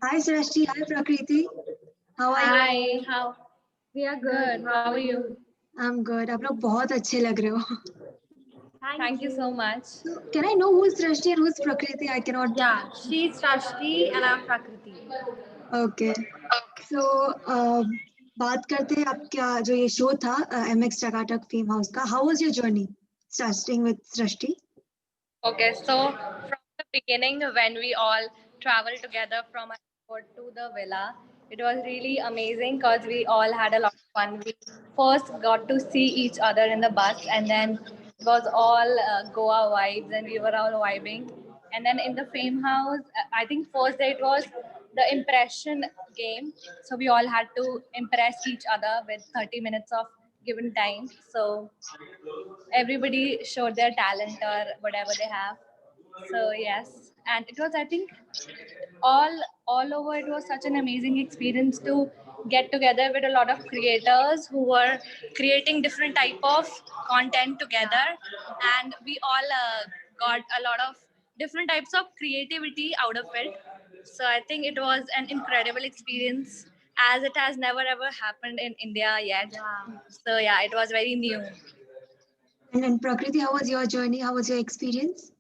Hi Srashti, hi Prakriti. How are you? Hi, how? We are good. How are you? I'm good. आप लोग बहुत अच्छे लग रहे हो. Thank you so much. So, can I know who's Srashti and who's Prakriti? I cannot. Yeah, she's Rashti and I'm Prakriti. Okay. So, बात करते हैं आपका जो ये शो था MX टकाटक फेम हाउस का. How was your journey? Starting with Srashti. Okay, so from the beginning, when we all traveled together from airport to the villa, it was really amazing because we all had a lot of fun. We first got to see each other in the bus, and then it was all Goa vibes, and we were all vibing. And then in the Fame House, I think first day it was the impression game. So we all had to impress each other with 30 minutes of given time. So everybody showed their talent or whatever they have. So yes, and it was, I think, all over, it was such an amazing experience to get together with a lot of creators who were creating different type of content together, and we all got a lot of different types of creativity out of it. So I think it was an incredible experience, as it has never ever happened in India yet. So yeah, it was very new. And then Prakriti, how was your journey? How was your experience?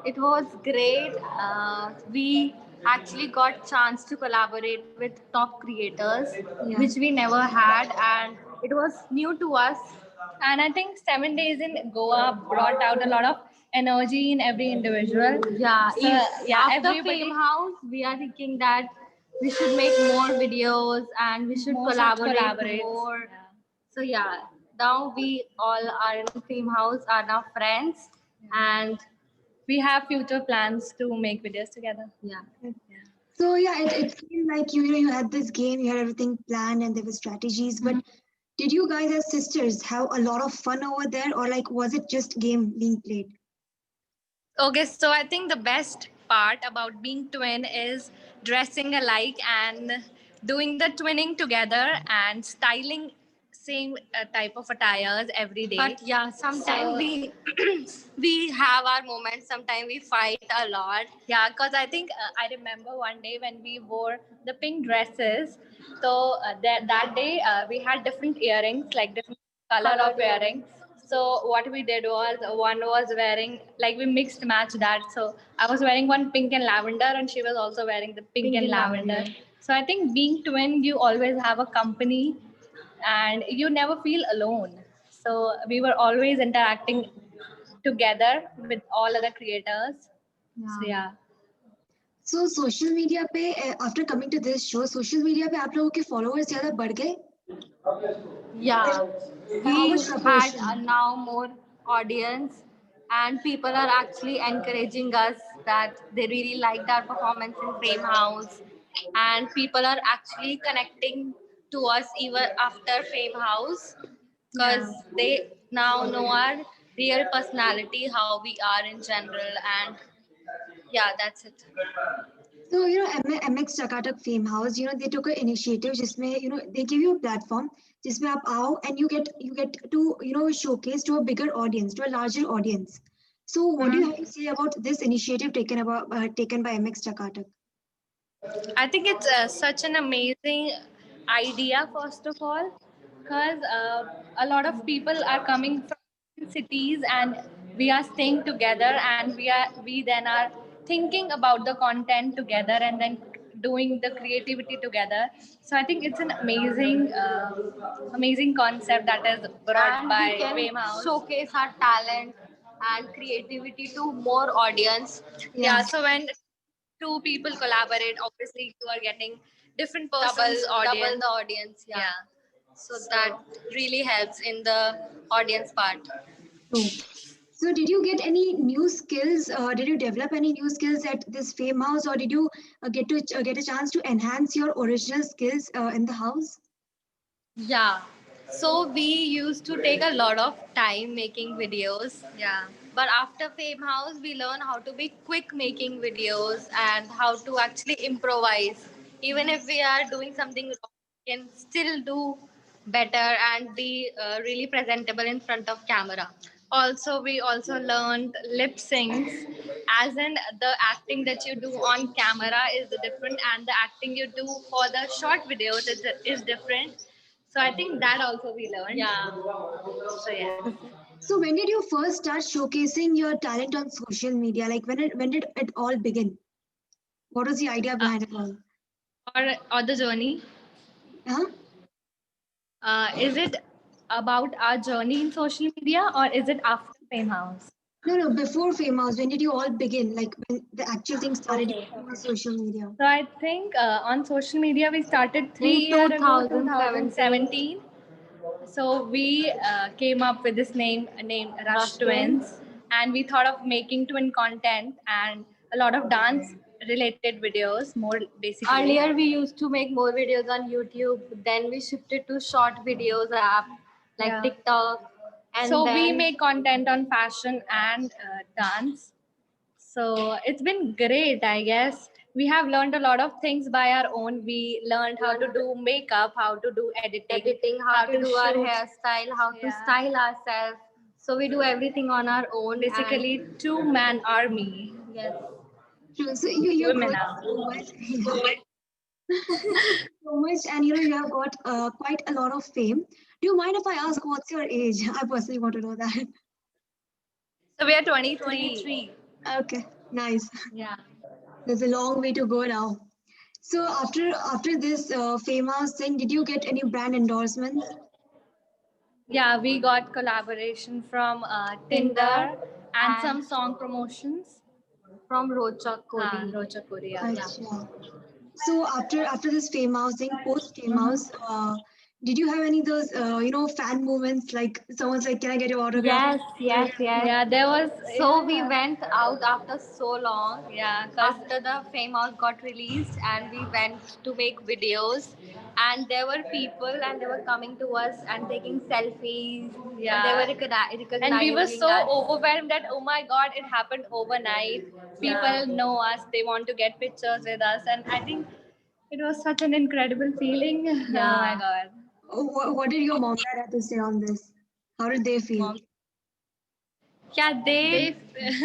It was great. We actually got chance to collaborate with top creators, Yeah. which we never had, and it was new to us. And I think 7 days in Goa brought out a lot of energy in every individual. Yeah, So, yeah, after everybody Fame House, we are thinking that we should make more videos and we should more should collaborate more. Yeah. So yeah, now we all are in Fame House, are now friends, and We have future plans to make videos together. yeah. So yeah, it seemed like you had this game, you had everything planned, and there were strategies. But did you guys as sisters have a lot of fun over there, or like was it just game being played? Okay, so I think the best part about being twin is dressing alike and doing the twinning together and styling same type of attires every day. But yeah, sometimes we we have our moments. Sometimes we fight a lot. Yeah, because I think I remember one day when we wore the pink dresses. So that day we had different earrings, like different color of earrings. So what we did was one was wearing, like, we mixed match that. So I was wearing one pink and lavender, and she was also wearing the pink and lavender. So I think being twin, you always have a company, and you never feel alone. So we were always interacting together with all other creators. So yeah. So social media पे after coming to this show, social media पे आप लोगों के followers ज़्यादा बढ़ गए? Yeah, How we much had proportion? now more audience, and people are actually encouraging us that they really liked our performance in Fame House, and people are actually connecting to us even after Fame House because they now know our real personality, how we are in general, and yeah, that's it. So MX Chakatak Fame House, they took an initiative जिसमें they give you a platform जिसमें आप आओ and you get to showcase to a bigger audience, to a larger audience. So what do you have to say about this initiative taken by MX Chakatak? I think it's such an amazing idea, first of all, because a lot of people are coming from cities, and we are staying together, and we then are thinking about the content together, and then doing the creativity together. So I think it's an amazing concept that is brought And by we can Fame House. showcase our talent and creativity to more audience. Yeah, so when two people collaborate, obviously you are getting different person's Double audience. the audience. Yeah. So that really helps in the audience part. True. So did you get any new skills? Did you develop any new skills at this Fame House, or did you get a chance to enhance your original skills in the house? Yeah. So we used to take a lot of time making videos. Yeah. But after Fame House, we learn how to be quick making videos and how to actually improvise. Even if we are doing something wrong, we can still do better and be really presentable in front of camera. Also, we also learned lip syncs, as in the acting that you do on camera is different, and the acting you do for the short videos is different. So I think that also we learned. Yeah. So yeah. So when did you first start showcasing your talent on social media? Like when did it all begin? What was the idea behind it all? Or the journey. Huh? Is it about our journey in social media, or is it after Fame House? No, before Fame House, when did you all begin? Like when the actual thing started Okay. on social media? So I think on social media we started In 3 years ago, 2017. 2017. So we came up with this name named Rush Rush Twins, Twins. and we thought of making twin content and a lot of dance related videos, more basically. Earlier, we used to make more videos on YouTube. Then we shifted to short videos app like Yeah. TikTok. And So we then make content on fashion and dance. So it's been great, I guess. We have learned a lot of things by our own. We learned how to do makeup, how to do editing, how to do our shoot. hairstyle, how to Yeah. style ourselves. So we do everything on our own. Basically, two-man army. And yes. True. So you're Women growing are. so much, so much, and you have got quite a lot of fame. Do you mind if I ask what's your age? I personally want to know that. So we are 23. 23. Okay, nice. Yeah. There's a long way to go now. So after this famous thing, did you get any brand endorsements? Yeah, we got collaboration from Tinder Tinder and and some song promotions. from Rochak Kodi. Rocha Korea. Acha. So after this famous thing, post famous, did you have any of those fan moments like someone's like, "Can I get your autograph?" Yes. Yeah, there was. So we went out after so long. Yeah, cause After the Fame House got released, and we went to make videos, and there were people, and they were coming to us and taking selfies. Yeah. And they were recognizing and we were so us. overwhelmed that oh my god, it happened overnight. People know us, they want to get pictures with us, and I think it was such an incredible feeling. Yeah. Oh my god. What did your mom and dad have to say on this? How did they feel? Mom. Yeah, they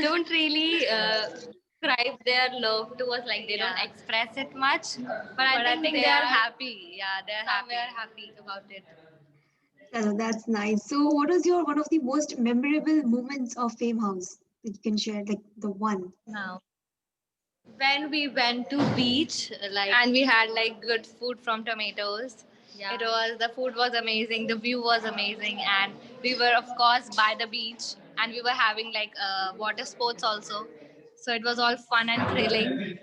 don't really describe their love to us, like they don't express it much. But I think they are happy. Yeah, they're somewhere happy. happy about it. That's nice. So what was your one of the most memorable moments of Fame House that you can share? Like the one. Now. When we went to beach, like And we had like good food from Tomatoes. Yeah. The food was amazing, the view was amazing, and we were of course by the beach, and we were having like water sports also. So it was all fun and thrilling.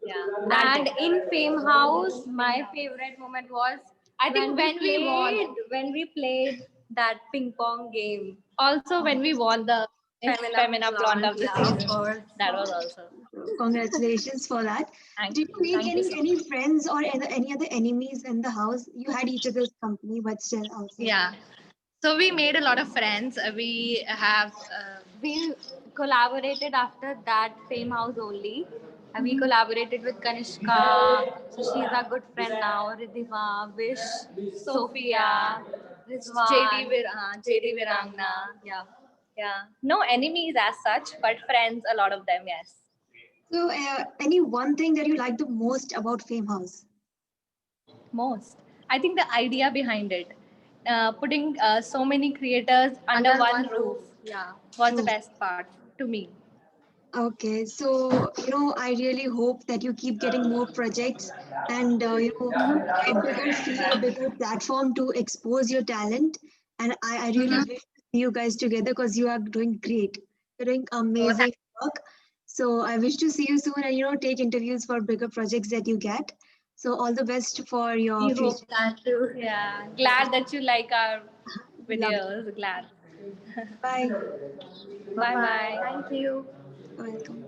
Yeah. and in Fame House, my favorite moment was I think when we won, when we played that ping pong game. also when we won the Femina Blonde of the yeah, of season. course. That was also. Congratulations for that. Did you make any friends or any other enemies in the house? You had each other's company, but still outside. Yeah. So we made a lot of friends. We have We collaborated after that Fame House only. And we collaborated with Kanishka, so she's our good friend now. Ridhiva, Vish, Sophia, Rizwan. JD Virangna. Yeah. Yeah. No enemies as such, but friends, a lot of them, yes. So any one thing that you like the most about Fame House? Most. I think the idea behind it, putting so many creators under one roof, Yeah. was the True. best part to me. Okay, so I really hope that you keep getting more projects and a bigger field, a bigger platform to expose your talent. And I really wish to see you guys together because you are doing great. You're doing amazing work. So I wish to see you soon and take interviews for bigger projects that you get. So all the best for your We future. hope that too. Yeah. Glad that you like our Love videos. Glad. Bye. Bye bye. Thank you. You're welcome.